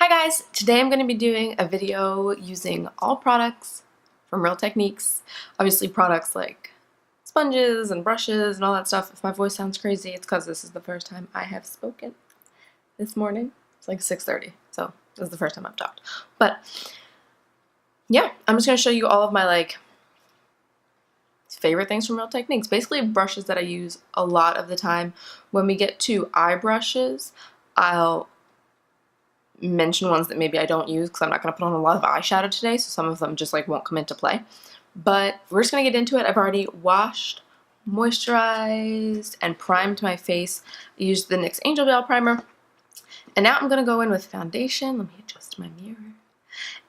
Hi guys! Today I'm going to be doing a video using all products from Real Techniques. Obviously products like sponges and brushes and all that stuff. If my voice sounds crazy, it's because this is the first time I have spoken this morning. It's like 6:30, so this is the first time I've talked. But yeah, I'm just going to show you all of my favorite things from Real Techniques. Basically brushes that I use a lot of the time. When we get to eye brushes, I'll mention ones that maybe I don't use because I'm not going to put on a lot of eyeshadow today, so some of them just won't come into play. But we're just going to get into it. I've already washed, moisturized, and primed my face. I used the NYX Angel Veil Primer. And now I'm going to go in with foundation. Let me adjust my mirror.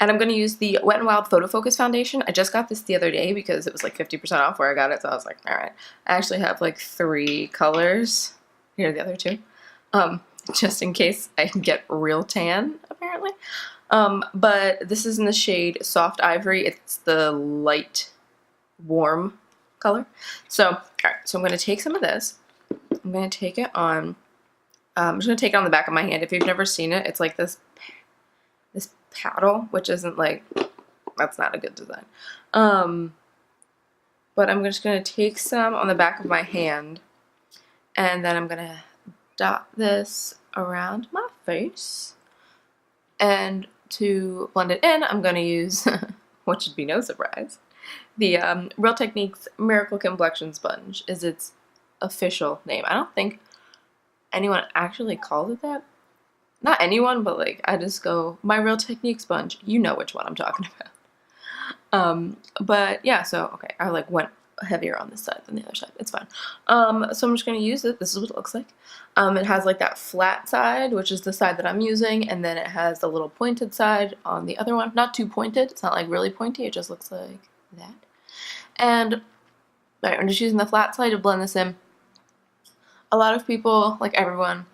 And I'm going to use the Wet n Wild Photo Focus Foundation. I just got this the other day because it was like 50% off where I got it, so I was like, alright. I actually have like 3 colors. Here are the other 2. Just in case I get real tan, apparently. But this is in the shade Soft Ivory. It's the light, warm color. So, alright, so I'm going to take some of this. I'm going to take it on, I'm just going to take it on the back of my hand. If you've never seen it, it's like this paddle, which isn't that's not a good design. But I'm just going to take some on the back of my hand, and then I'm going to dot this around my face, and to blend it in I'm going to use what should be no surprise, the Real Techniques Miracle Complexion Sponge is its official name. I don't think anyone actually calls it that. Not anyone, but I just go, my Real Technique sponge, you know which one I'm talking about. But yeah, so okay, I went heavier on this side than the other side. It's fine. So I'm just going to use it. This is what it looks like. It has that flat side, which is the side that I'm using, and then it has the little pointed side on the other one. Not too pointed. It's not really pointy. It just looks like that. And right, I'm just using the flat side to blend this in. A lot of people, everyone,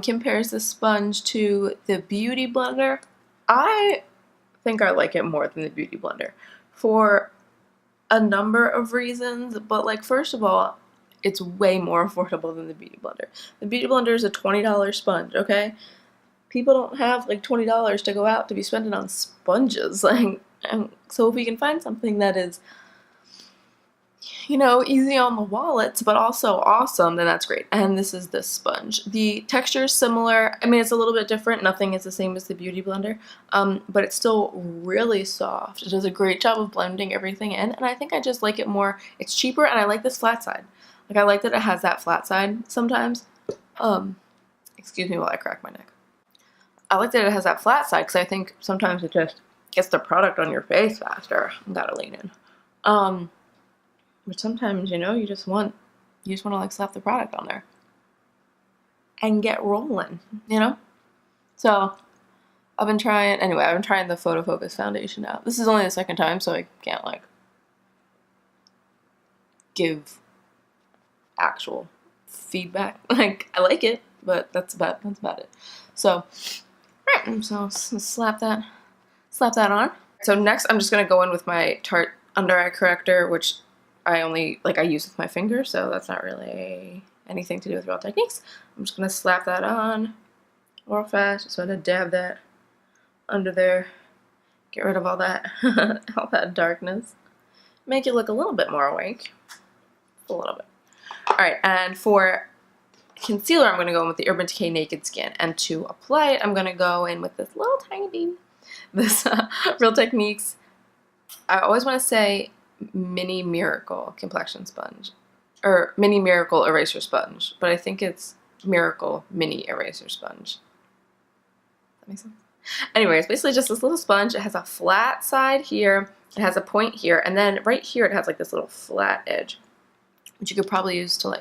compares this sponge to the Beauty Blender. I think I like it more than the Beauty Blender for a number of reasons, but first of all, it's way more affordable than the Beauty Blender. The Beauty Blender is a $20 sponge, okay? People don't have $20 to go out to be spending on sponges. And so if we can find something that is, easy on the wallets, but also awesome, then that's great. And this is this sponge. The texture is similar. I mean, it's a little bit different. Nothing is the same as the Beauty Blender, but it's still really soft. It does a great job of blending everything in, and I think I just like it more. It's cheaper, and I like this flat side. I like that it has that flat side sometimes. Excuse me while I crack my neck. I like that it has that flat side because I think sometimes it just gets the product on your face faster. I gotta lean in. But sometimes, you just want to slap the product on there and get rolling, So I've been trying the Photo Focus Foundation out. This is only the second time, so I can't give actual feedback. I like it, but that's about it. So, right, so slap that on. So next, I'm just gonna go in with my Tarte Under Eye Corrector, which I only, I use with my finger, so that's not really anything to do with Real Techniques. I'm just going to slap that on real fast. Just want to dab that under there. Get rid of all that, all that darkness. Make it look a little bit more awake. A little bit. Alright, and for concealer, I'm going to go in with the Urban Decay Naked Skin. And to apply it, I'm going to go in with this little tiny baby. This Real Techniques, I always want to say Mini Miracle Complexion Sponge, or Mini Miracle Eraser Sponge, but I think it's Miracle Mini Eraser Sponge. That makes sense? Anyway, it's basically just this little sponge. It has a flat side here, it has a point here, and then right here it has this little flat edge, which you could probably use to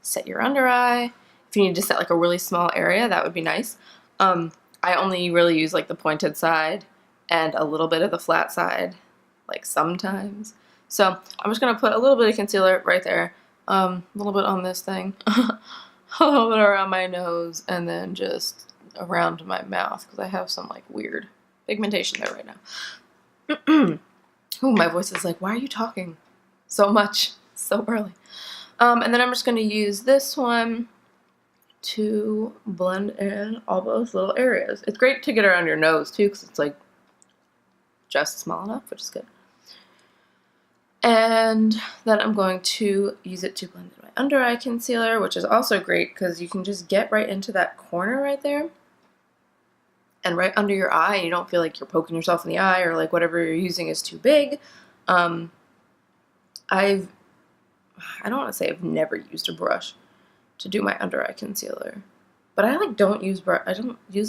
set your under eye. If you need to set a really small area, that would be nice. I only really use the pointed side and a little bit of the flat side, sometimes. So I'm just going to put a little bit of concealer right there, a little bit on this thing, a little bit around my nose, and then just around my mouth, because I have some weird pigmentation there right now. Ooh, my voice is why are you talking so much so early? And then I'm just going to use this one to blend in all those little areas. It's great to get around your nose too, because it's like just small enough, which is good. And then I'm going to use it to blend in my under eye concealer, which is also great because you can just get right into that corner right there and right under your eye. You don't feel like you're poking yourself in the eye or like whatever you're using is too big. I don't want to say I've never used a brush to do my under eye concealer, but I like don't use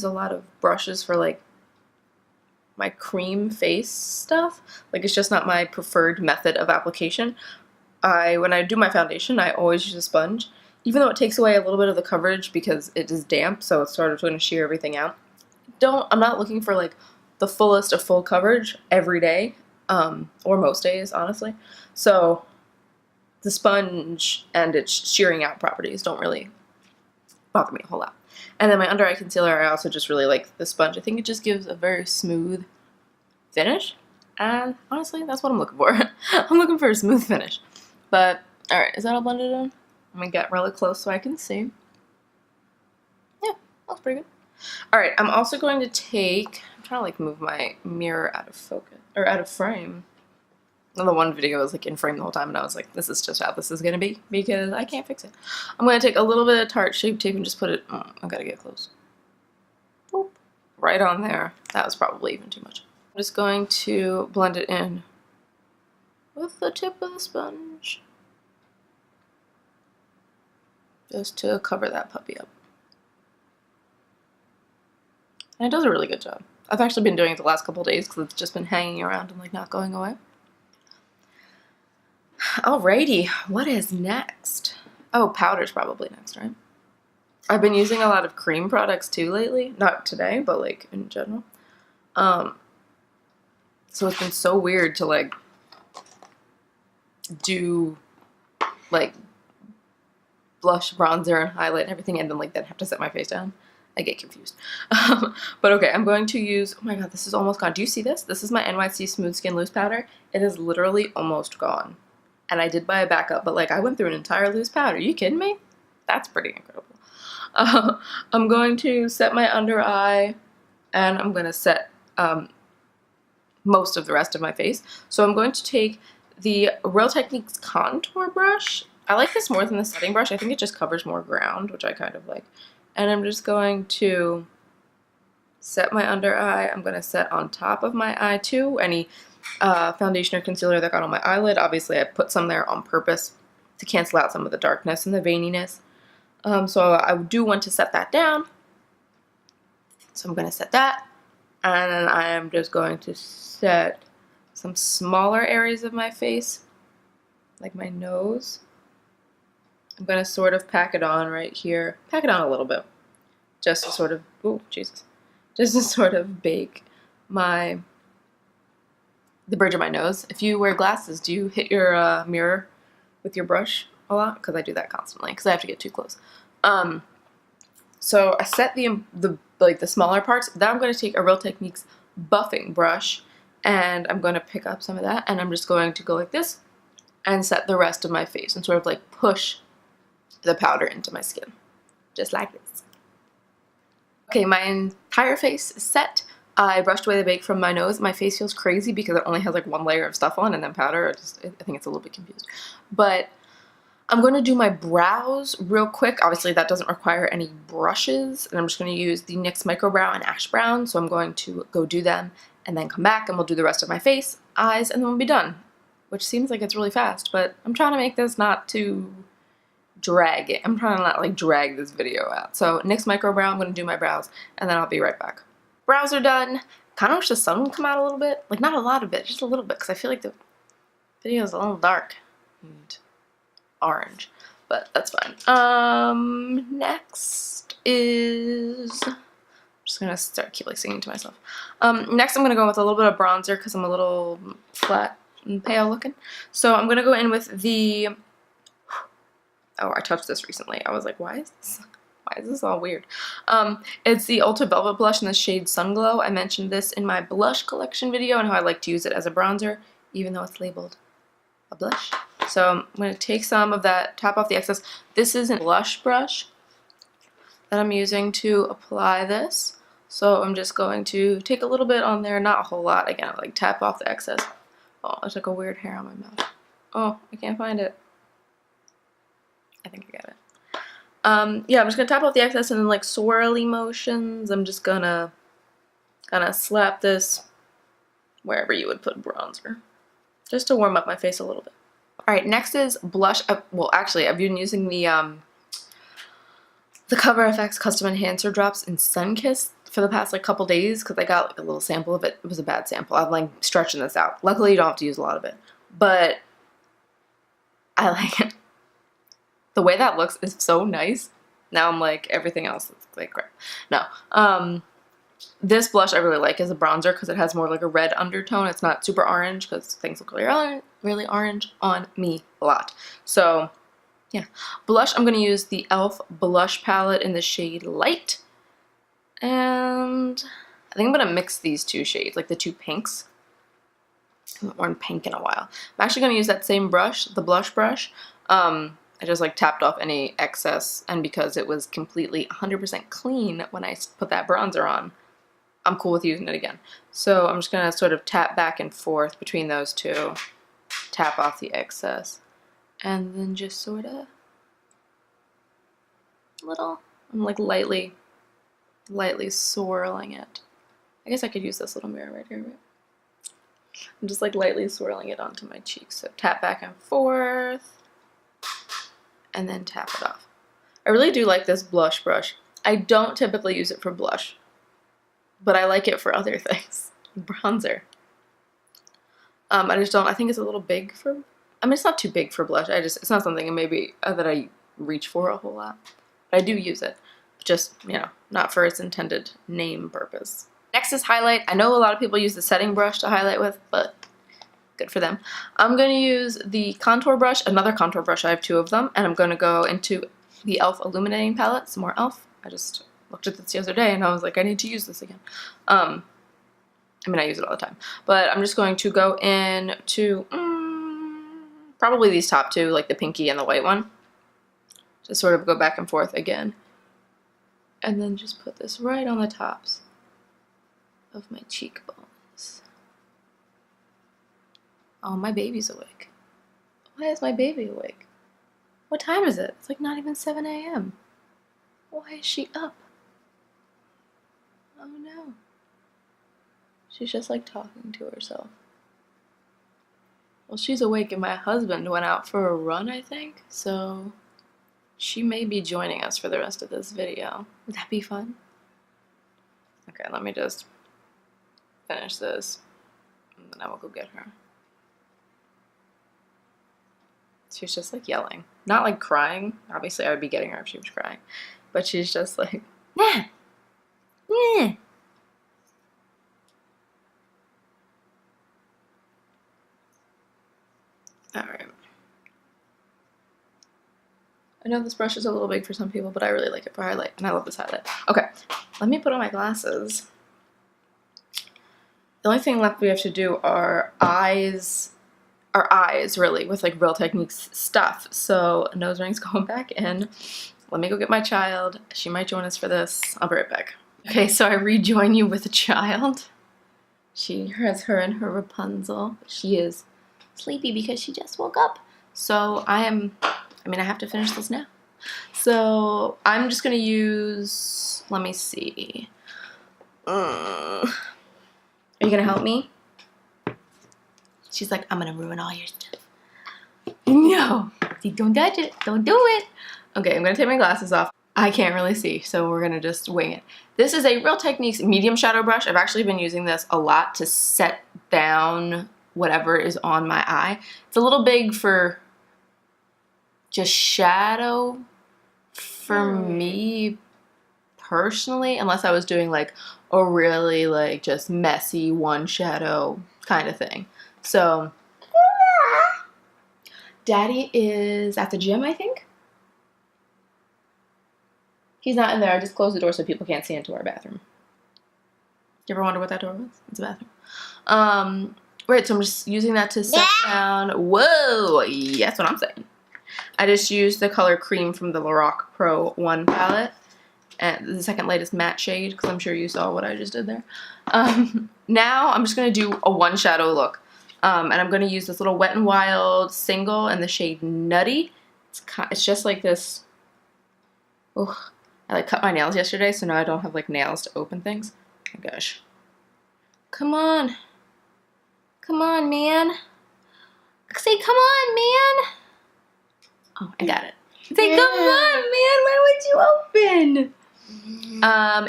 a lot of brushes for like my cream face stuff. Like, it's just not my preferred method of application. When I do my foundation, I always use a sponge, even though it takes away a little bit of the coverage because it is damp, so it's sort of going to sheer everything out. I'm not looking for like the fullest of full coverage every day, or most days, honestly. So the sponge and its shearing out properties don't really bother me a whole lot. And then my under eye concealer, I also just really like the sponge. I think it just gives a very smooth finish, and honestly, that's what I'm looking for. I'm looking for a smooth finish. But, alright, is that all blended in? I'm gonna get really close so I can see. Yeah, looks pretty good. Alright, I'm also going to take, I'm trying to like move my mirror out of focus, or out of frame. And the one video was like in frame the whole time, and I was like, this is just how this is gonna be, because I can't fix it. I'm gonna take a little bit of Tarte Shape Tape and just put it, I gotta get close. Boop. Right on there. That was probably even too much. I'm just going to blend it in with the tip of the sponge, just to cover that puppy up. And it does a really good job. I've actually been doing it the last couple days because it's just been hanging around and like not going away. Alrighty, what is next? Oh, powder's probably next, right? I've been using a lot of cream products too lately. Not today, but like in general. So it's been so weird to like do like blush, bronzer, and highlight and everything, and then like have to set my face down. I get confused. But okay, I'm going to use, oh my god, this is almost gone. Do you see this? This is my NYC Smooth Skin Loose Powder. It is literally almost gone. And I did buy a backup, but like I went through an entire loose powder. Are you kidding me? That's pretty incredible. I'm going to set my under eye, and I'm going to set most of the rest of my face. So I'm going to take the Real Techniques contour brush. I like this more than the setting brush. I think it just covers more ground, which I kind of like. And I'm just going to set my under eye. I'm going to set on top of my eye too. Any foundation or concealer that got on my eyelid. Obviously, I put some there on purpose to cancel out some of the darkness and the veininess. So I do want to set that down. So I'm going to set that. And then I am just going to set some smaller areas of my face, like my nose. I'm going to sort of pack it on right here. Pack it on a little bit. Just to sort of, oh, Jesus. Just to sort of bake the bridge of my nose. If you wear glasses, do you hit your mirror with your brush a lot? Because I do that constantly, because I have to get too close. So I set the smaller parts. Then I'm going to take a Real Techniques buffing brush, and I'm going to pick up some of that, and I'm just going to go like this and set the rest of my face and sort of like push the powder into my skin, just like this. Okay, my entire face is set. I brushed away the bake from my nose. My face feels crazy because it only has like one layer of stuff on and then powder. I think it's a little bit confused. But I'm going to do my brows real quick. Obviously, that doesn't require any brushes. And I'm just going to use the NYX Micro Brow and Ash Brown. So I'm going to go do them and then come back and we'll do the rest of my face, eyes, and then we'll be done. Which seems like it's really fast, but I'm trying to make this not too drag it. I'm trying to not like drag this video out. So NYX Micro Brow, I'm going to do my brows and then I'll be right back. Brows are done. Kind of wish the sun would come out a little bit. Like, not a lot of it, just a little bit, because I feel like the video is a little dark and orange, but that's fine. Next is, I'm just gonna keep like singing to myself. Next I'm gonna go with a little bit of bronzer because I'm a little flat and pale looking. So I'm gonna go in with the, oh, I touched this recently. I was like, why is this all weird? It's the ULTA Velvet Blush in the shade Sunglow. I mentioned this in my blush collection video and how I like to use it as a bronzer, even though it's labeled a blush. So I'm going to take some of that, tap off the excess. This is a blush brush. that I'm using to apply this. So I'm just going to take a little bit on there, not a whole lot. Again, like tap off the excess. Oh, there's like a weird hair on my mouth. Oh, I can't find it. I think I got it. Yeah, I'm just gonna tap off the excess and then like swirly motions. I'm just gonna kind of slap this wherever you would put bronzer, just to warm up my face a little bit. All right, next is blush. Well, actually, I've been using the Cover FX Custom Enhancer Drops in Sunkissed for the past like couple days because I got like a little sample of it. It was a bad sample. I'm like stretching this out. Luckily, you don't have to use a lot of it, but I like it. The way that looks is so nice. Now I'm like, everything else is like crap. No. This blush I really like as a bronzer because it has more like a red undertone. It's not super orange because things look really orange on me a lot. So yeah. Blush, I'm going to use the e.l.f. blush palette in the shade Light. And I think I'm going to mix these two shades, like the two pinks. I haven't worn pink in a while. I'm actually going to use that same brush, the blush brush. I just like tapped off any excess, and because it was completely 100% clean when I put that bronzer on, I'm cool with using it again. So I'm just going to sort of tap back and forth between those two, tap off the excess, and then just sort of I'm like lightly swirling it. I guess I could use this little mirror right here. Right? I'm just like lightly swirling it onto my cheeks. So tap back and forth, and then tap it off. I really do like this blush brush. I don't typically use it for blush, but I like it for other things. Bronzer. I just don't, I think it's a little big for, I mean, it's not too big for blush. It's not something maybe that I reach for a whole lot. But I do use it. Just, you know, not for its intended name purpose. Next is highlight. I know a lot of people use the setting brush to highlight with, but good for them. I'm going to use the contour brush, another contour brush. I have two of them, and I'm going to go into the e.l.f. illuminating palette, some more e.l.f. I just looked at this the other day and I was like, I need to use this again. I mean, I use it all the time, but I'm just going to go in to probably these top two, like the pinky and the white one. Just sort of go back and forth again. And then just put this right on the tops of my cheekbones. Oh, my baby's awake. Why is my baby awake? What time is it? It's like not even 7 a.m. Why is she up? Oh no. She's just like talking to herself. Well, she's awake and my husband went out for a run, I think. So she may be joining us for the rest of this video. Would that be fun? Okay, let me just finish this and then I will go get her. She's just like yelling. Not like crying. Obviously I would be getting her if she was crying. But she's just like, nah, nah. Alright. I know this brush is a little big for some people, but I really like it for highlight, and I love this highlight. Okay, let me put on my glasses. The only thing left we have to do are eyes, really, with like Real Techniques stuff. So nose rings going back in. Let me go get my child. She might join us for this. I'll be right back. Okay, so I rejoin you with a child. She has her and her Rapunzel. She is sleepy because she just woke up. So I have to finish this now. So I'm just gonna use, let me see. Are you gonna help me? She's like, I'm gonna ruin all your stuff. No, don't touch it, don't do it. Okay, I'm gonna take my glasses off. I can't really see, so we're gonna just wing it. This is a Real Techniques medium shadow brush. I've actually been using this a lot to set down whatever is on my eye. It's a little big for just shadow for me personally, unless I was doing like a really like just messy one shadow kind of thing. So Daddy is at the gym, I think. He's not in there. I just closed the door so people can't see into our bathroom. You ever wonder what that door was? It's a bathroom. Right, so I'm just using that to set down. Whoa, that's what I'm saying. I just used the color Cream from the Lorac Pro 1 palette. and the second lightest matte shade, because I'm sure you saw what I just did there. Now I'm just going to do a one shadow look. And I'm going to use this little Wet n Wild single in the shade Nutty. It's just like this. Oh, I like cut my nails yesterday, so now I don't have like nails to open things. Oh my gosh. Come on. Come on, man. Say, come on, man. Oh, I got it. Say, come on, man. Why would you open?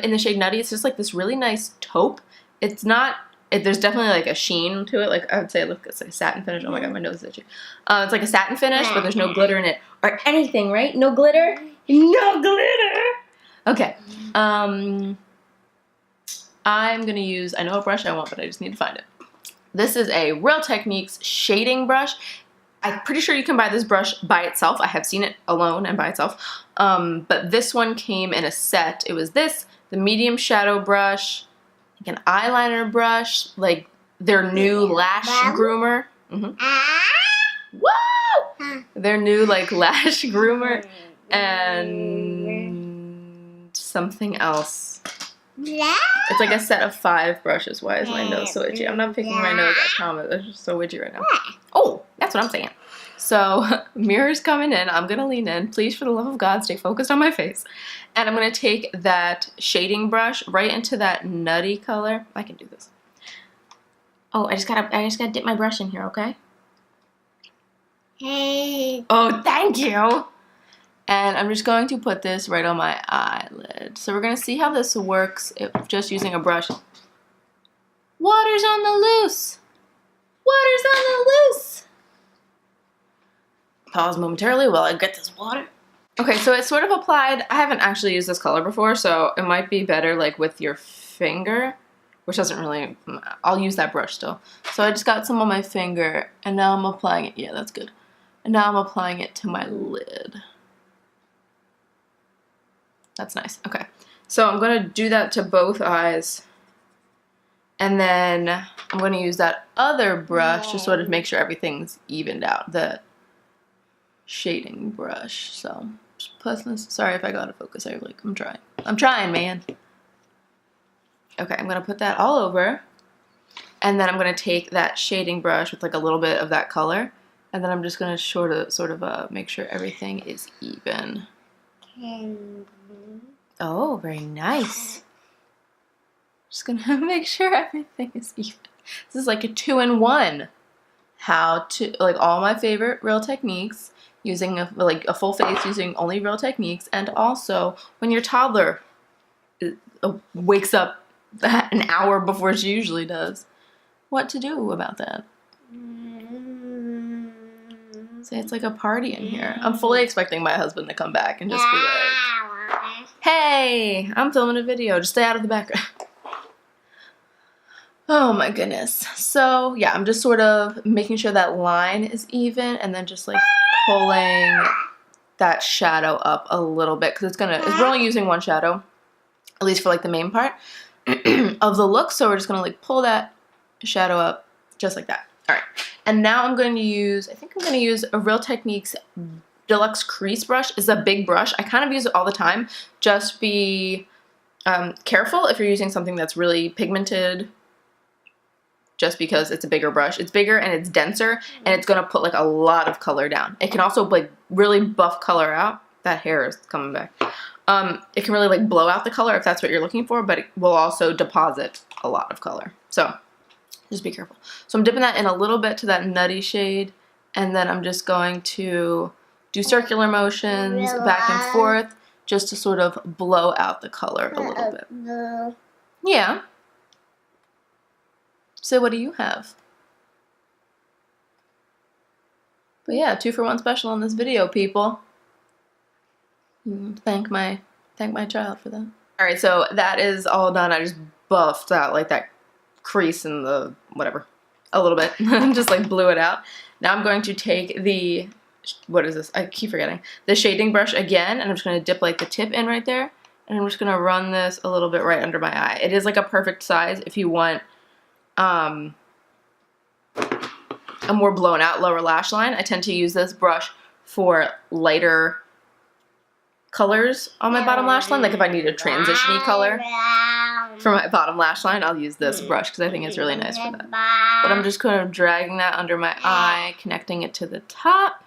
In the shade Nutty, it's just like this really nice taupe. It's not, there's definitely like a sheen to it. Like I would say, look, it's like a satin finish. Oh my god, my nose is itchy. It's like a satin finish, but there's no glitter in it. Or anything, right? No glitter? No glitter! Okay. I'm going to use, I know what brush I want, but I just need to find it. This is a Real Techniques shading brush. I'm pretty sure you can buy this brush by itself. I have seen it alone and by itself. But this one came in a set. It was this, the medium shadow brush, like an eyeliner brush, like their new lash groomer. Woo! Their new like lash groomer and something else. It's like a set of 5 brushes. Why is my nose so itchy? I'm not picking my nose, I promise. It's just so itchy right now. Oh, that's what I'm saying. So, mirror's coming in. I'm going to lean in. Please, for the love of God, stay focused on my face. And I'm going to take that shading brush right into that nutty color. I can do this. Oh, I just gotta dip my brush in here, okay? Hey. Oh, thank you. And I'm just going to put this right on my eyelid. So we're going to see how this works if just using a brush. Water's on the loose. Water's on the loose. Pause momentarily while I get this water. Okay, so it's sort of applied. I haven't actually used this color before, so it might be better like with your finger, which doesn't really, I'll use that brush still. So I just got some on my finger, and now I'm applying it. Yeah, that's good. And now I'm applying it to my lid. That's nice. Okay. So I'm going to do that to both eyes. And then I'm going to use that other brush to sort of make sure everything's evened out. The shading brush. So just put this. Sorry if I got to focus. I'm trying. I'm trying, man. Okay, I'm going to put that all over. And then I'm going to take that shading brush with like a little bit of that color. And then I'm just going to sort of make sure everything is even. Oh, very nice. Just gonna make sure everything is even. This is like a 2-in-1. How to, like, all my favorite Real Techniques, using a full face, using only Real Techniques, and also when your toddler wakes up an hour before she usually does, what to do about that. Say it's like a party in here. I'm fully expecting my husband to come back and just be like, hey, I'm filming a video, just stay out of the background. Oh my goodness. So yeah, I'm just sort of making sure that line is even and then just like pulling that shadow up a little bit because we're only using one shadow, at least for like the main part of the look. So we're just gonna like pull that shadow up just like that. All right. And now I'm going to use, I think I'm going to use a Real Techniques Deluxe Crease Brush. It's a big brush. I kind of use it all the time. Just be careful if you're using something that's really pigmented, just because it's a bigger brush. It's bigger and it's denser, and it's going to put like a lot of color down. It can also like really buff color out. That hair is coming back. It can really like blow out the color if that's what you're looking for, but it will also deposit a lot of color. So just be careful. So I'm dipping that in a little bit to that nutty shade, and then I'm just going to do circular motions back and forth just to sort of blow out the color a little bit. Yeah. So what do you have? But yeah, 2-for-1 special on this video, people. Thank my child for that. All right, so that is all done. I just buffed out like that crease in the whatever a little bit. Just like blew it out. Now I'm going to take the, what is this? I keep forgetting. The shading brush again, and I'm just going to dip like the tip in right there, and I'm just going to run this a little bit right under my eye. It is like a perfect size if you want a more blown out lower lash line. I tend to use this brush for lighter colors on my bottom lash line. Like if I need a transition-y color for my bottom lash line, I'll use this brush because I think it's really nice for that. But I'm just kind of dragging that under my eye, connecting it to the top.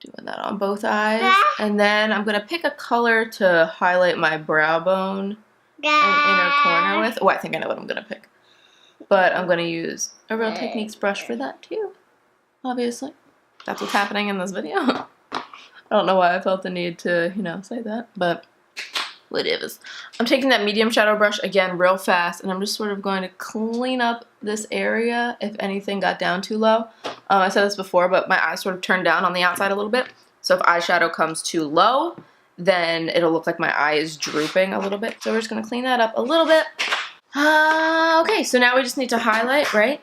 Doing that on both eyes. And then I'm going to pick a color to highlight my brow bone and inner corner with. Oh, I think I know what I'm going to pick. But I'm going to use a Real Techniques brush for that too, obviously. That's what's happening in this video. I don't know why I felt the need to, you know, say that, but whatever. I'm taking that medium shadow brush again real fast, and I'm just sort of going to clean up this area if anything got down too low. I said this before, but my eyes sort of turned down on the outside a little bit. So if eyeshadow comes too low, then it'll look like my eye is drooping a little bit. So we're just going to clean that up a little bit. Okay, so now we just need to highlight, right?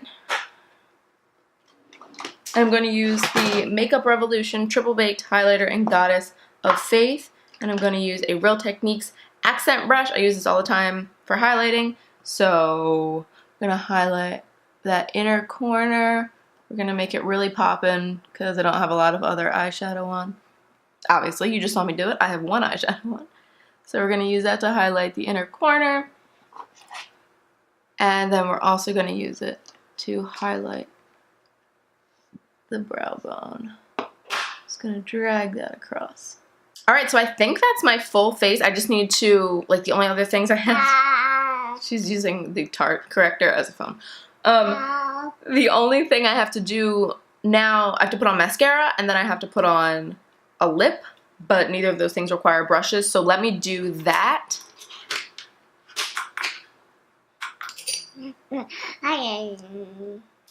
I'm going to use the Makeup Revolution Triple Baked Highlighter in Goddess of Faith. And I'm going to use a Real Techniques accent brush. I use this all the time for highlighting. So I'm going to highlight that inner corner. We're going to make it really poppin' because I don't have a lot of other eyeshadow on. Obviously, you just saw me do it. I have one eyeshadow on. So we're going to use that to highlight the inner corner. And then we're also going to use it to highlight the brow bone. Just going to drag that across. Alright, so I think that's my full face. I just need to, like, the only other things I have. She's using the Tarte corrector as a phone. The only thing I have to do now, I have to put on mascara and then I have to put on a lip, but neither of those things require brushes, so let me do that.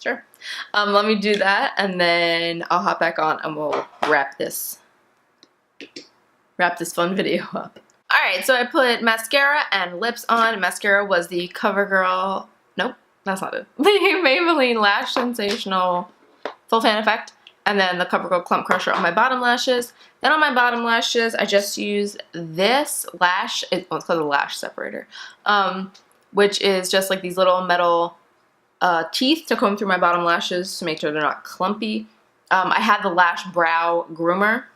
Sure. Let me do that and then I'll hop back on and we'll wrap this fun video up. Alright, so I put mascara and lips on. Mascara was the CoverGirl, nope, that's not it. The Maybelline Lash Sensational Full Fan Effect. And then the CoverGirl Clump Crusher on my bottom lashes. Then on my bottom lashes, I just use this lash, it's called a lash separator, which is just like these little metal teeth to comb through my bottom lashes to make sure they're not clumpy. I had the Lash Brow Groomer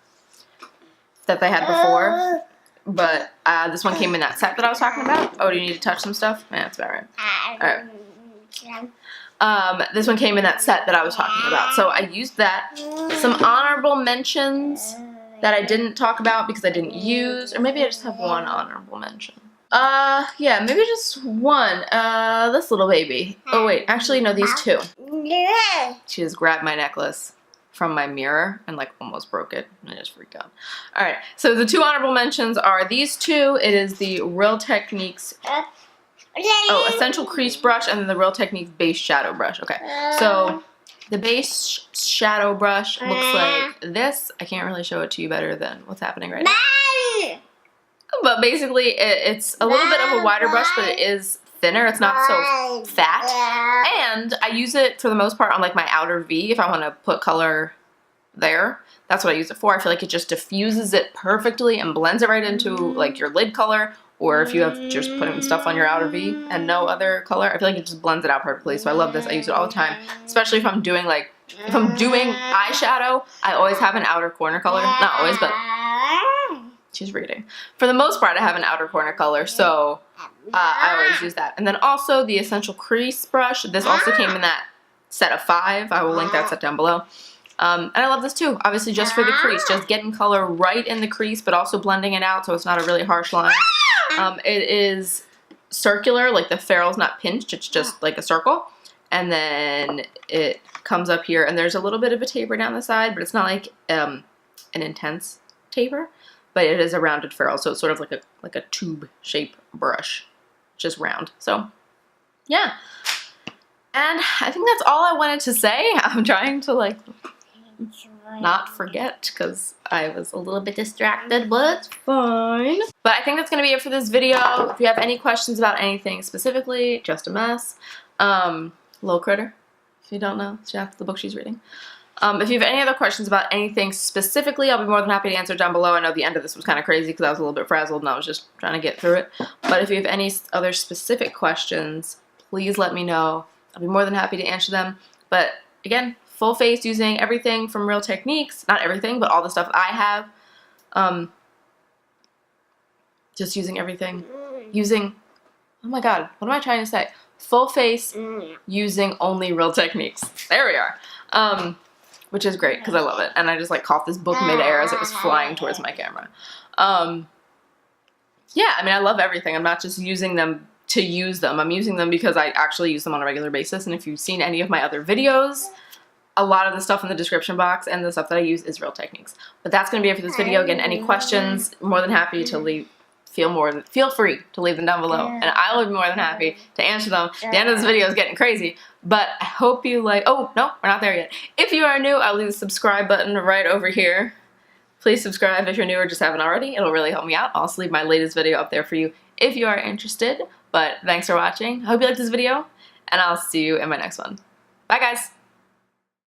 that they had before, but this one came in that set that I was talking about. Oh, do you need to touch some stuff? Yeah, that's about right. Alright. This one came in that set that I was talking about, so I used that. Some honorable mentions that I didn't talk about because I didn't use, or maybe I just have one honorable mention. Yeah, maybe just one. This little baby. Oh wait, actually no, these two. She just grabbed my necklace from my mirror and like almost broke it and I just freaked out. Alright, so the two honorable mentions are these two. It is the Real Techniques Essential Crease Brush and then the Real Techniques Base Shadow Brush. Okay, so the base shadow brush looks like this. I can't really show it to you better than what's happening right now. But basically it's a little bit of a wider brush, but it is thinner. It's not so fat. And I use it for the most part on like my outer V if I want to put color there. That's what I use it for. I feel like it just diffuses it perfectly and blends it right into like your lid color, or if you have just putting stuff on your outer V and no other color, I feel like it just blends it out perfectly. So I love this. I use it all the time, especially if I'm doing like, if I'm doing eyeshadow, I always have an outer corner color. Not always, but she's reading. For the most part, I have an outer corner color, so I always use that. And then also the Essential Crease Brush. This also came in that set of 5. I will link that set down below. And I love this too, obviously just for the crease, just getting color right in the crease, but also blending it out so it's not a really harsh line. It is circular, like the ferrule's not pinched, it's just like a circle. And then it comes up here, and there's a little bit of a taper down the side, but it's not like an intense taper. But it is a rounded ferrule, so it's sort of like a tube shape brush, just round. So yeah, and I think that's all I wanted to say. I'm trying to like not forget because I was a little bit distracted, but it's fine. But I think that's gonna be it for this video. If you have any questions about anything specifically, just a mess. Little critter, if you don't know, that's the book she's reading. If you have any other questions about anything specifically, I'll be more than happy to answer down below. I know the end of this was kind of crazy because I was a little bit frazzled and I was just trying to get through it. But if you have any other specific questions, please let me know. I'll be more than happy to answer them. But again, full face using everything from Real Techniques. Not everything, but all the stuff I have. Just using everything. Using, oh my god, what am I trying to say? Full face, using only real techniques. There we are. Which is great because I love it. And I just like coughed this book midair as it was flying towards my camera. Yeah, I mean, I love everything. I'm not just using them to use them. I'm using them because I actually use them on a regular basis. And if you've seen any of my other videos, a lot of the stuff in the description box and the stuff that I use is real techniques. But that's going to be it for this video. Again, any questions, more than happy to leave. Feel free to leave them down below, and I will be more than happy to answer them. The end of this video is getting crazy, but I hope you like. Oh no, we're not there yet. If you are new, I'll leave the subscribe button right over here. Please subscribe if you're new or just haven't already. It'll really help me out. I'll also leave my latest video up there for you if you are interested. But thanks for watching. I hope you liked this video, and I'll see you in my next one. Bye guys.